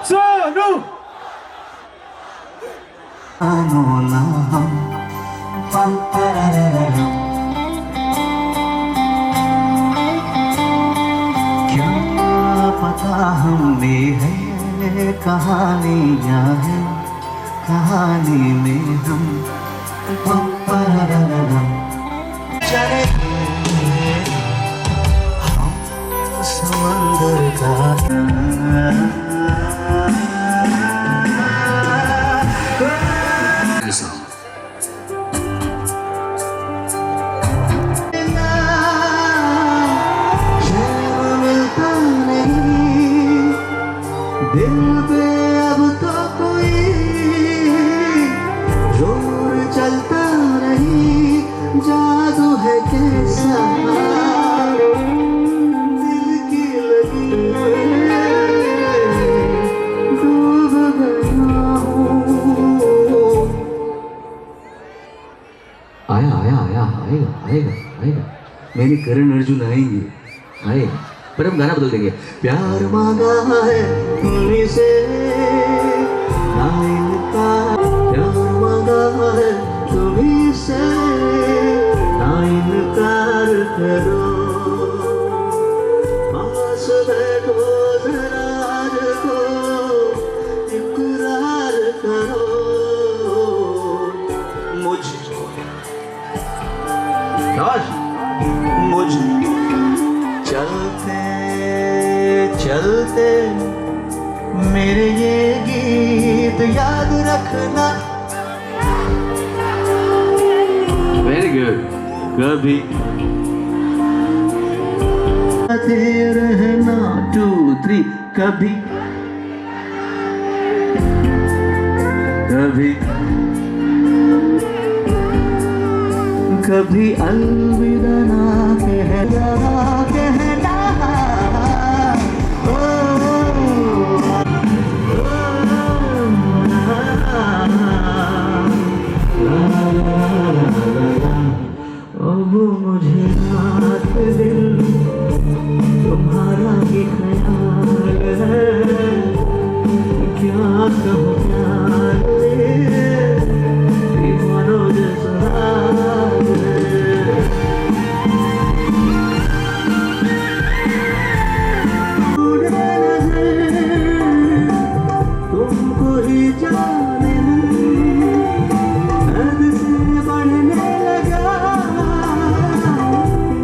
सोनू ना हम पम पररररम। क्या पता हमने है कहानियाँ हैं, कहानी में हम पम पररररम। चले हम समंदर का दिल पे अब तो कोई जोर चलता नहीं, जादू है कैसा दिल की लगी डूब गया हूँ। आया आया आया आएगा आएगा आएगा, मेरे करण अर्जुन आएंगे, आएगा। पर हम गाना बदल देंगे। प्यार मांगा है तुम्हीं से ना इनकार, प्यार मांगा है तुम्हीं से ना इनकार करो। पास बैठो जरा को इकरार करो। मुझ चलते चलते मेरे ये गीत याद रखना। Very good. कभी रहना 2 3 कभी कभी कभी अलविदा ना कहना कहना। अब मुझे रात दिन तुम्हारा ही ख्याल है, क्या कहूँ प्यार दीवानों जैसा हाल है। तुमको ही जाने हद से बढ़ने लगा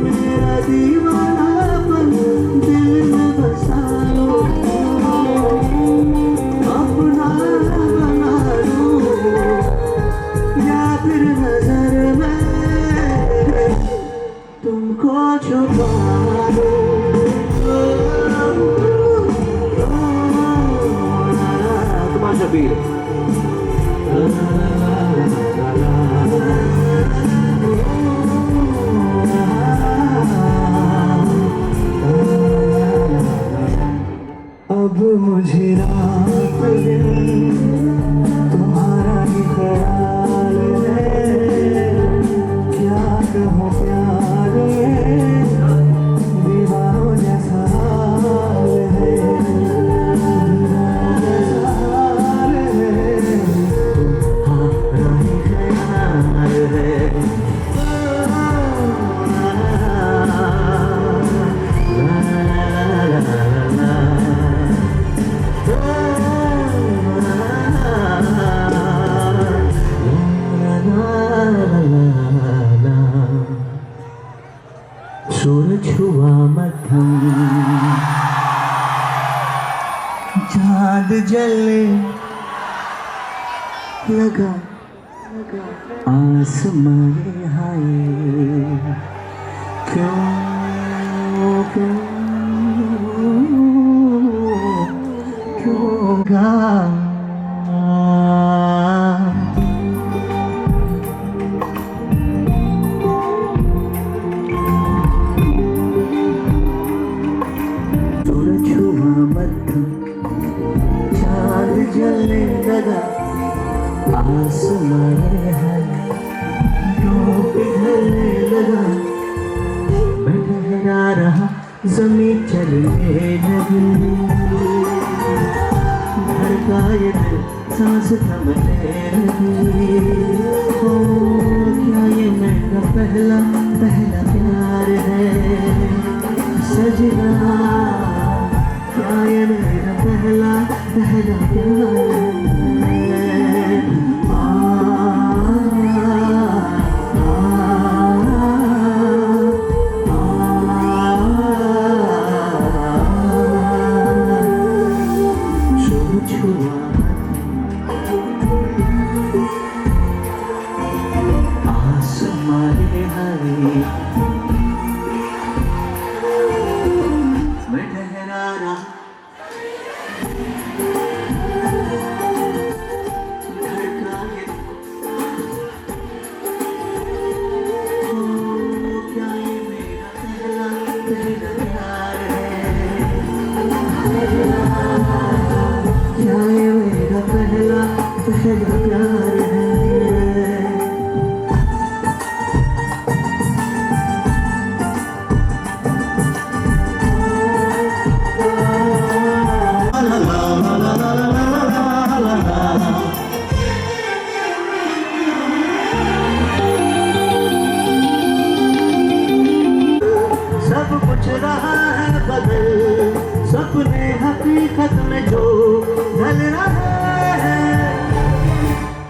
मेरा दीवानापन, दिल में बसा लो अपना बना लो, या फिर नजर में तुमको छुपा लो। शबीर अब मुझे रात दिन तुम्हारा ही ख्याल है, क्या कहूँ प्यार में दीवारों जैसा हाल है। सूरज हुआ मध्यम, चाँद जलने लगा आसमां हाय, क्यों क्यों क्यों गा जलने लगा आसमां है, पिघलने लगा, मैं ठहरा रहा जमीन चलने लगी। ये दिल सांस थमने लगी। ओ क्या ये मेरा पहला पहला प्यार है सजना, क्या ये मेरा पहला पहला प्यार है। सपने हकीकत में जो ढल रहा है,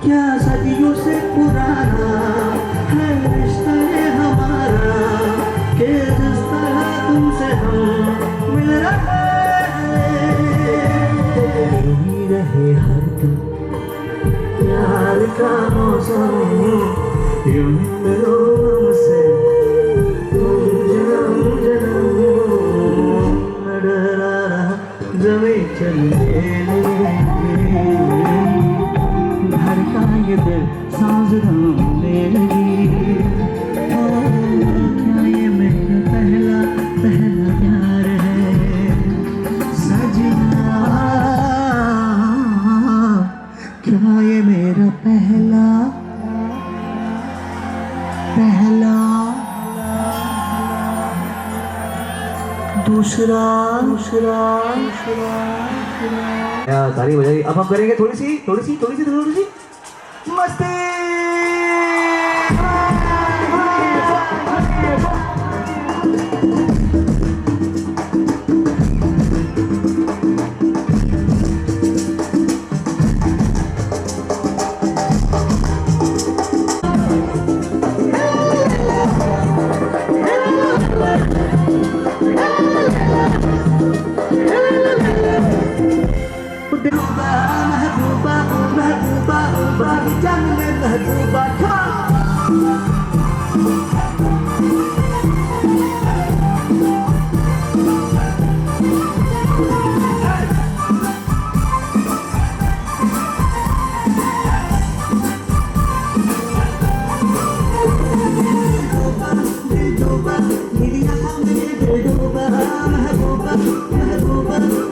क्या सदियों से पुराना है रिश्ता हमारा, कि जिस तरह तुमसे हम मिल रहे हैं। यही रहे हर दम प्यार का मौसम, यूं मिलो हमसे जमी चलने घर का ये दिल सांस थमने लगी। क्या ये मेरा पहला पहला प्यार है सजना, क्या ये मेरा पहला पहला दूसरा दूसरा दूसरा। ताली बजाइए। अब हम करेंगे थोड़ी सी मस्ती।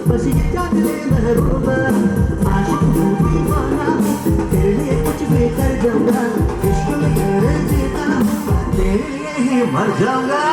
बस ये जान ले महबूबा, आशिक हूँ दीवाना, तेरे लिए कुछ भी कर जाऊंगा, इश्क में तेरे जीता हूँ, तेरे लिए ही मर जाऊंगा।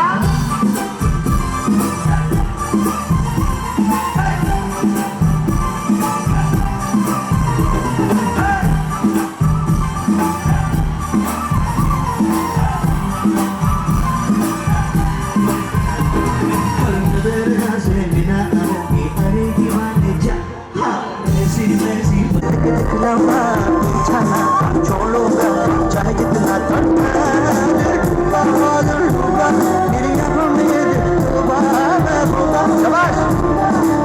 छोड़ूंगा चाहे जितना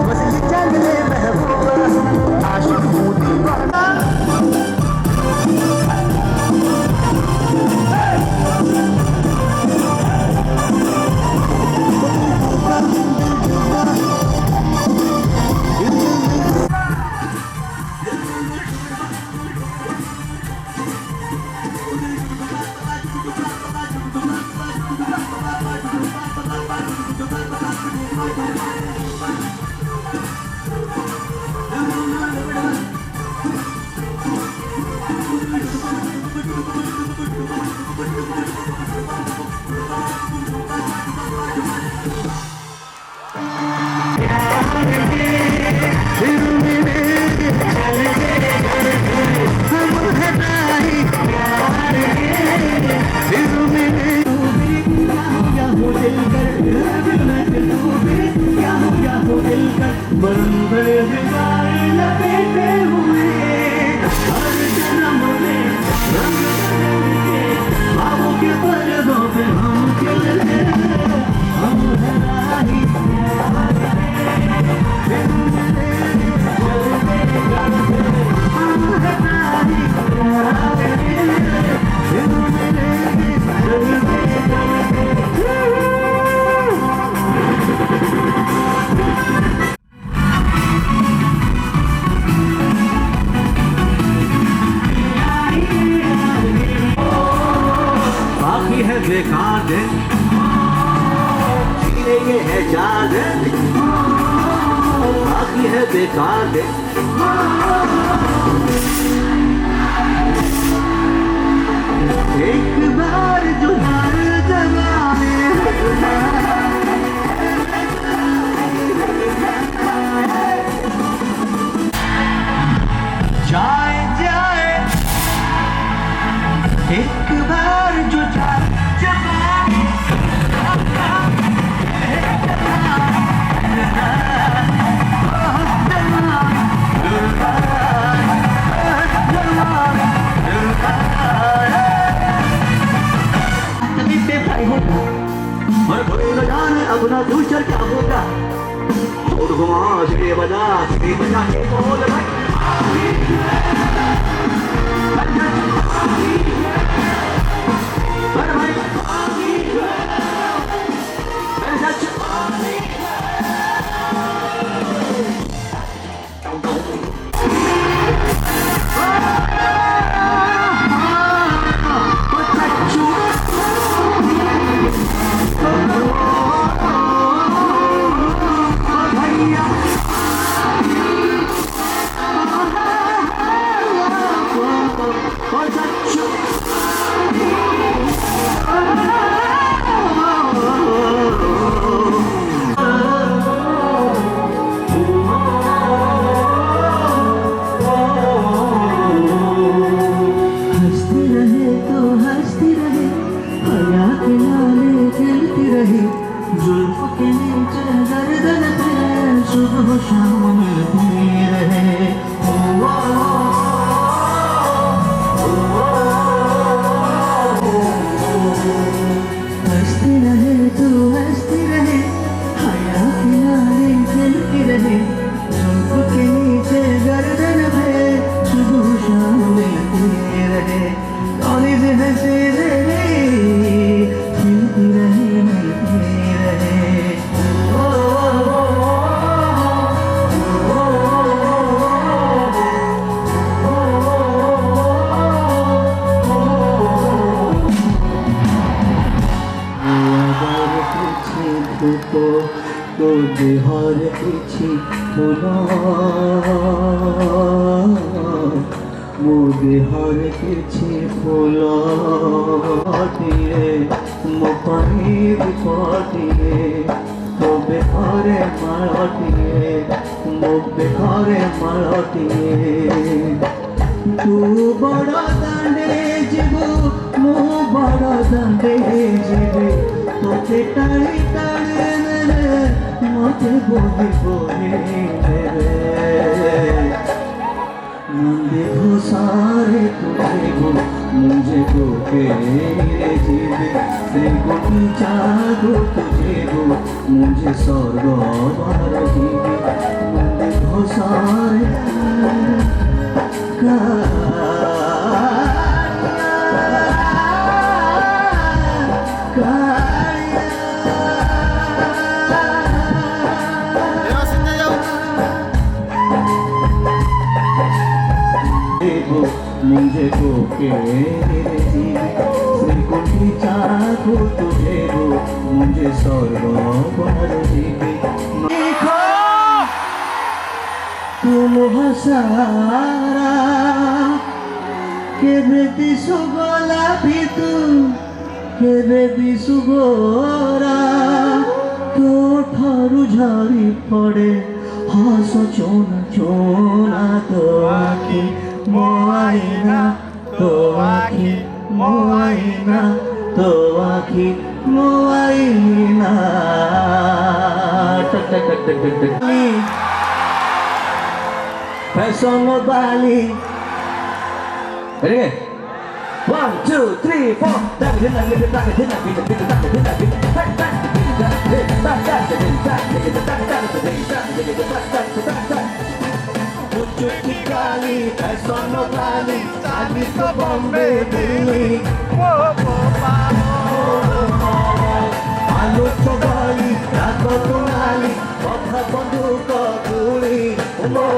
बस ये चल ले महबूबा, आशिक हूँ दीवाना। बेकार दिन, जीने के हैं 4 दिन, बाकी है बेकार दिन। एक बार जो हर जमाने जाए जाए, एक बार जो और कोई न जाने अपना फ्यूचर क्या होगा। छोड़ घुमा सिरे बजा के बोल तो बिहार पीछे फूला वो बिहार पीछे फूला मो पानी पाटिए तो बिहार माटिए मो बिहार माटिए तू बड़ा दांडे जीवो मो बड़ा दांडे जीवे तो टाणी टाणी मते बोली बोली मेरे नंदे भूसारे तुझे गो मुझे गो के जीवे तेरे को जागो तुझे गो मुझे स्वर्ग बार जीवे नंदे भूसारे का मुझे को के श्री कुंठी चाकू तुझे हो मुझे स्वर्ग पर जीवे देखो तुम हसारा केबे दिसु गोलापी तू केबे दिसु गोरा तो ठारू झाड़ी पड़े हास चोना चोना तो आखी मोआईना तो आखी मोआईना तो आखी मोआईना टक टक टक टक टक फैशन वाली ready 1 2 3 4 tak din tak din tak din tak din tak din tak din tak din tak tak Cuci kali, sono kali, tadi ke Bombay, Delhi. Malu cobali, aku tunali, kota bonduk kuli, mau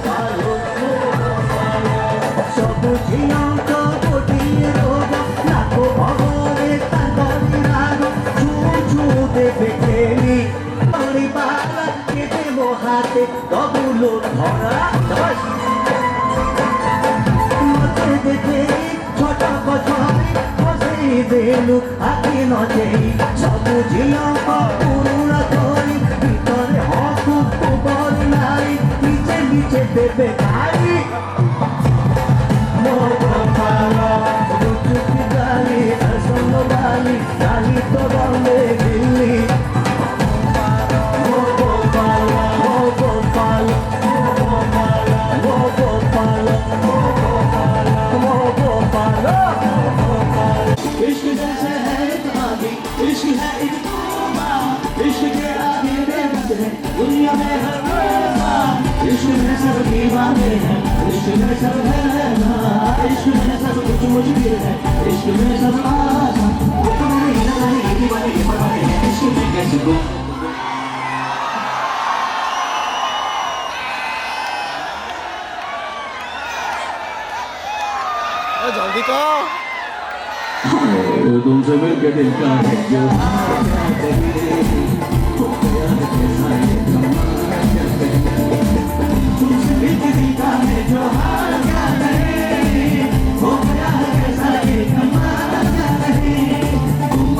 palo, Sobu jiang kau putih roba, naku pagore tanggal गेलु आखि नचेई सबु झिलक पुरुणा करी ভিতরে হক খবর নাই নিচে নিচে দেবে গালি মোর কপালা রুচি গালি আসল গালি গালি তো বলে দিল্লি মোর কপালা মোর কপালা মোর কপালা মোর কপালা মোর কপালা इश्क जैसे है एक आगे इश्क है एक तोबा इश्क के आगे बेबस है दुनिया में हर रोज़ा इश्क में सब दीवाने हैं इश्क में सब है ना इश्क में सब कुछ मुश्किल है इश्क में सब आसान तुम्हारे इलाके की दीवाने की परवाने हैं इश्क में कैसे को जल्दी कहो तुमसे मिलकर दिल का है जो तुमसे मिलकर दिल का है जो हार क्या करे हो गया है कैसा ये कमाल क्या करे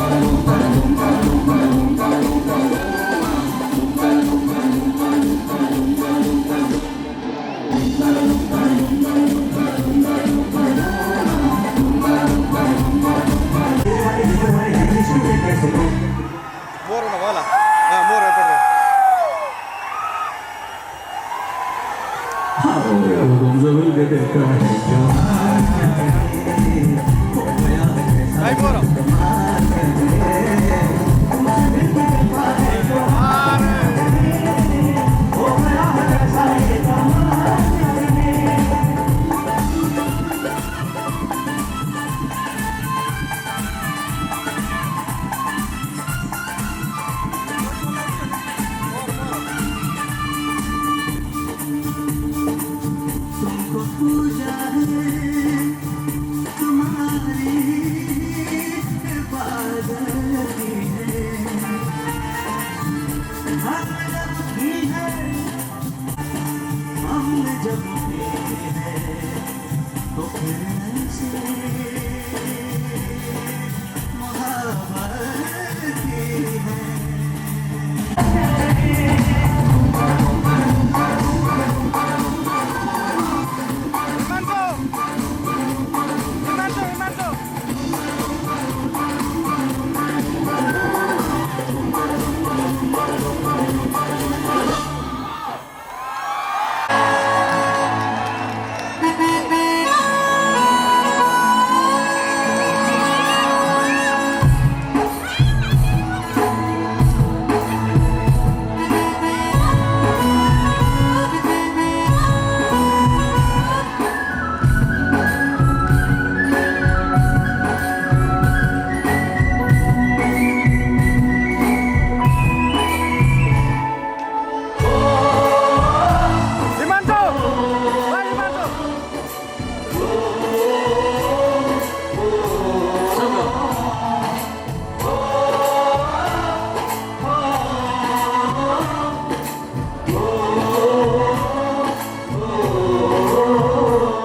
Moro na bola? Ah, Moro, perdão. तुमसे मिलकर दिल का है जो Vai, Moro. पूजा है तुम्हारी इबादत है हमने जब की है तो फिर ऐसे मोहब्बत की है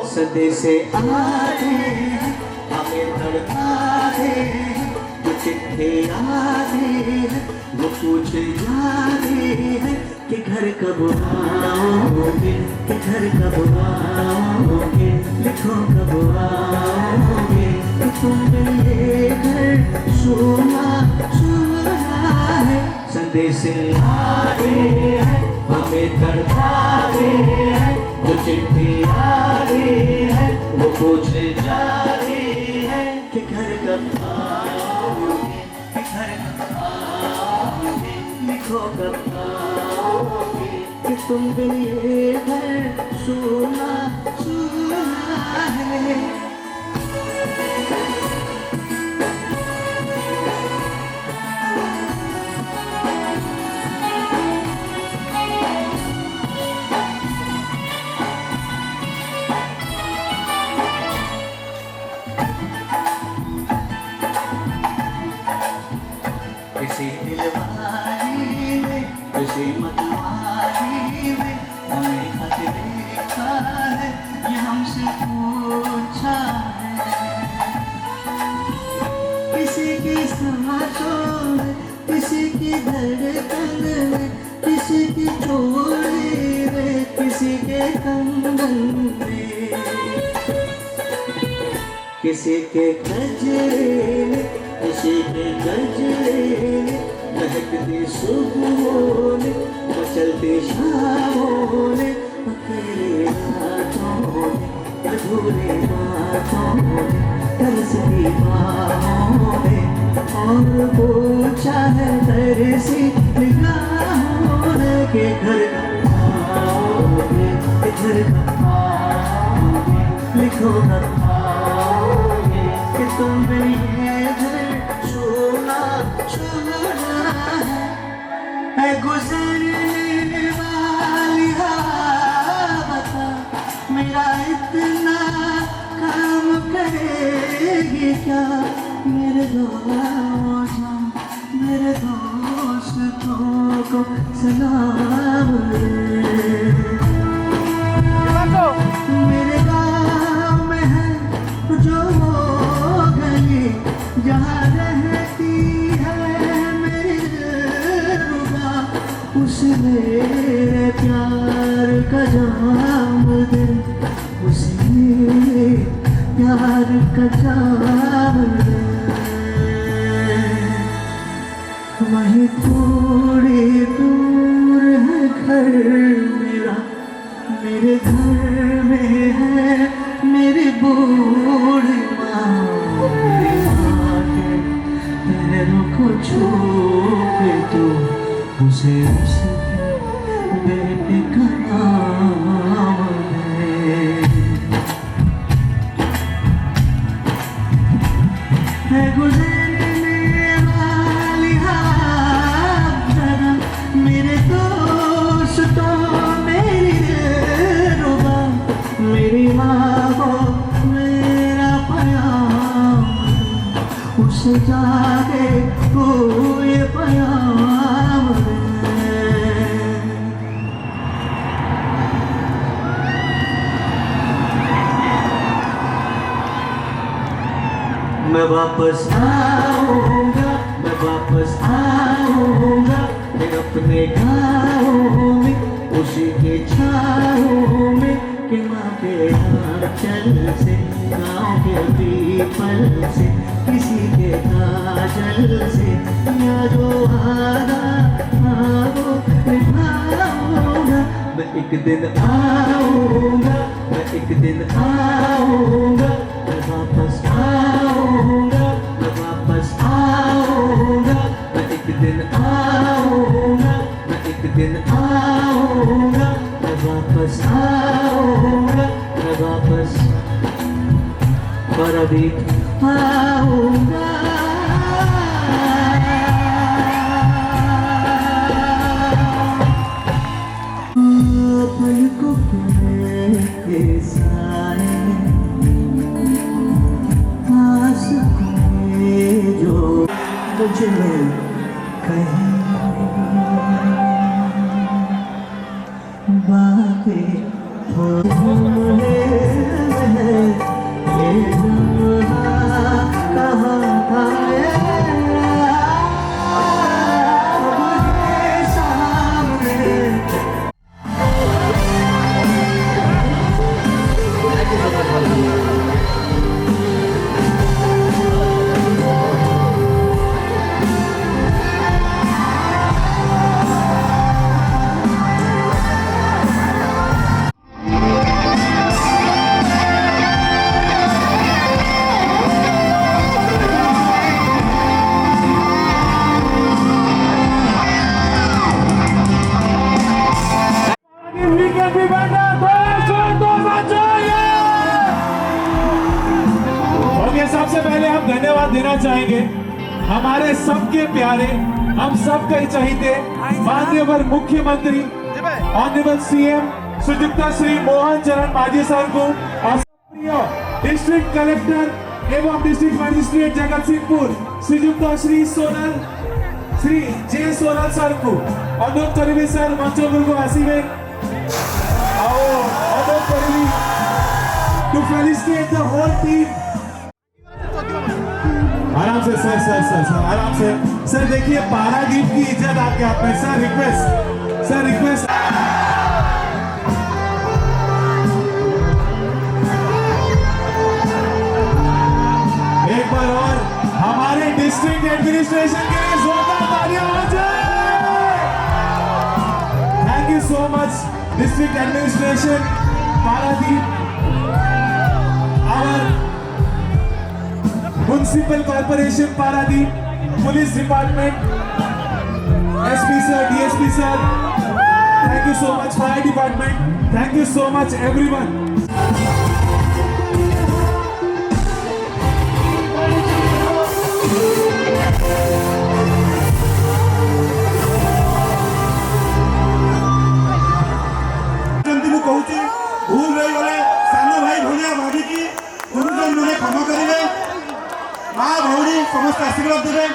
सदे से आते हमें तड़पाते जो चिट्ठे आते हैं वो पूछे जाते हैं कि घर कब आओगे कि घर कब आओगे लिखो कब आओगे कि तुम ये घर सुना सुना है सदे से आते हैं हमें तड़पाते हैं जो चिट्ठी आ रही है वो पूछने जा रही है कि घर कब आओगे कि घर कब आओगे लिखो कब आओगे कि तुम बिन ये घर सुना सुना है किसी दिलवारी में किसी मतवारी में हमें खत देखा है कंगन में, किसी के गजरे में, किसी के गजरे में, महकती सुबहों में, मचलती शामों में, अकेले रातों में, अधूरे बातों में, तरसती बाहों में, और पूछा है तरसी निगाहों ने कि घर आओगे, घर आओगे, लिखो घर आओगे कि तुम ये घर छूना छूना है गुजरने वाली हवा बता मेरा इतना काम करेगी क्या। मेरे दोस्तों को सलाम मेरे गाँव में है जो गली जहाँ रहती है मेरी रुबा, उस मेरे प्यार का जाम दे, उस मेरे प्यार का जाम दे। वहीं थोड़ी दूर है घर मेरा, मेरे घर में है मेरी बूढ़ी माँ, मेरी माँ के पैरों को छू के तो उसे उसके बेटे का नाम है गुजरने वाली मेरे दोस्तों मेरी रुबा, मेरी माँ को मेरा प्यार, उसे जाके कोई प्यार मैं वापस आऊँगा, मैं वापस आऊँगा फिर अपने गाँव में, उसी के छाँव में कि माँ के आँचल से, गाँव के पीपल से, किसी के काजल से, या जो वादा वो निभाऊँगा। मैं एक दिन आऊँगा, मैं एक दिन आऊँगा, मैं वापस आऊँगा, मैं वापस आऊँगा, मैं एक दिन आऊँगा, मैं एक दिन आऊँगा, मैं वापस आऊँगा, मैं वापस पर अभी आऊँगा। पलकों के साए पास जो मुझे कहीं बातें होने कहाँ आए सबसे पहले हम धन्यवाद देना चाहेंगे हमारे सबके प्यारे, हम सब के चहीते माननीय मुख्यमंत्री ऑनरेबल सीएम श्रीयुक्त श्री मोहन चरण मांझी सर को और डिस्ट्रिक्ट कलेक्टर एवं डिस्ट्रिक्ट मजिस्ट्रेट जगत सिंहपुर श्रीयुक्त श्री जे सोनल सर को अनुरोध करेंगे सर मंचों को आसीबे और अनुरोध करेंगे to felicitate the whole team. आराम से सर सर सर सर आराम से सर। देखिए पारा गिफ्ट की इज्जत आपके हाथ में sir. Request sir, request administration के लिए जोरदार तालियां हो जाए। Thank you so much district administration Paradip, our municipal corporation Paradip, police department, SP sir, DSP sir, thank you so much, fire department, thank you so much everyone. ମୁଁ କହୁଛି ଭୁଲ ରହିଗଲେ ସାନ ଭାଇ ଭଳିଆ ଭାବିକି ଗୁରୁଜନ ମାନେ କ୍ଷମା କରିବେ, ମା ଭଉଣୀ ସମସ୍ତେ ଆଶୀର୍ବାଦ ଦେବେ।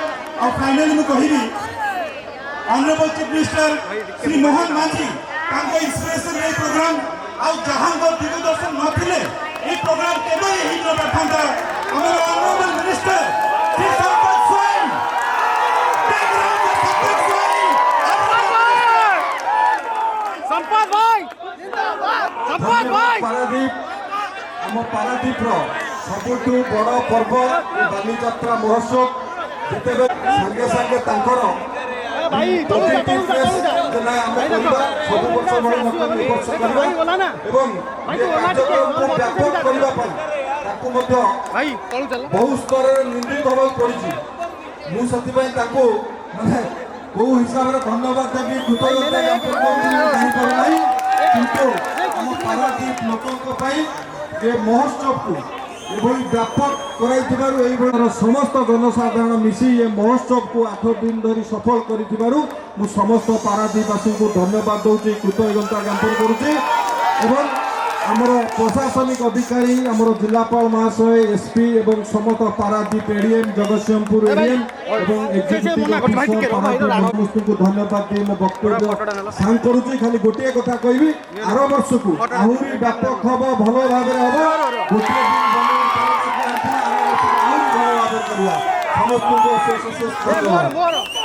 ଆଉ ଫାଇନାଲି ମୁଁ କହିବି honourable chief minister Shri Mohan Majhi ତାଙ୍କ ଇନ୍ସପିରେସନ ଏଇ ପ୍ରୋଗ୍ରାମ ଆଉ ଯାହାଙ୍କ ଦିଗଦର୍ଶନ ନଥିଲେ এই ପ୍ରୋଗ୍ରାମ କେବେ ହେଇନପାରିଥାନ୍ତା। ଆମର ଅନରେବଲ ମିନିଷ୍ଟର ଶ୍ରୀ ସମ୍ପତ ସ୍ୱାଇଁ, संपत भाई संपत भाई पारादीप आम पारादीपर सबुठु बड़ पर्व बालीजात्रा महोत्सव जिते सागे सागे तांकर भाई सब वर्ष भली नकली वर्ष करवा एवं ये कार्यक्रम को व्यापक करबा पई ताकू मध्य भाई तळु चल बहु स्तर रे निंदित होबा पड़िछि। मु सति पई ताकू माने को हिसाब रे धन्यवाद देबी कृतज्ञता ज्ञापन करूँ नहीं पर नहीं, किंतु हम पारादीप लोकक पई ये महोत्सव को एभली व्यापक कराइथिबारु एभली समस्त जनसाधारण मिसी ये महोत्सव को 8 दिन धरी सफल करिथिबारु मु समस्त पारादीपवासी को धन्यवाद दउची, कृतज्ञता ज्ञापन करूची। एवं आमर प्रशासनिक अधिकारी आमर जिलापाल महाशय एसपी एवं समस्त पारादीप एडीएम जगतसिंहपुर एडीएम एवं एग्जीक्यूटिव ऑफिसर पारादीप समस्त को धन्यवाद दी मो वक्तव्य सांग करूची। खाली गोटे कथा कहबी आर वर्ष को आहुरी व्यापक हब भल भाव में हब गोटे दिन समस्त को